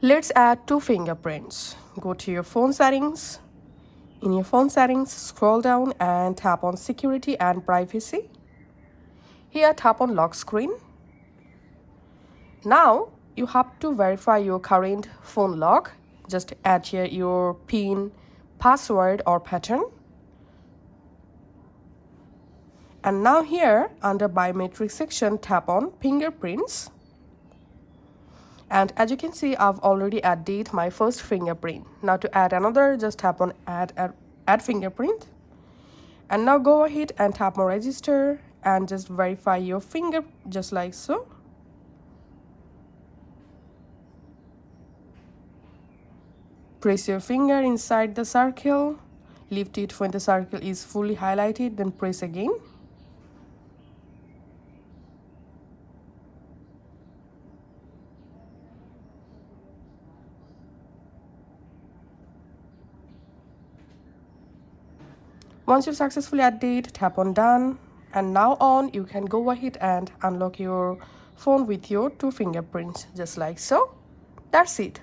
Let's add two fingerprints. Go to your phone settings. In your phone settings, scroll down and tap on Security and Privacy. Here, tap on Lock Screen. Now, you have to verify your current phone lock. Just add here your PIN, password or pattern. And now here, under Biometric section, tap on Fingerprints. And as you can see, I've already added my first fingerprint. Now to add another, just tap on add fingerprint. And now go ahead and tap on Register and just verify your finger, just like so. Press your finger inside the circle. Lift it when the circle is fully highlighted, then press again. Once you've successfully added, tap on Done. And now on, you can go ahead and unlock your phone with your two fingerprints, just like so. That's it.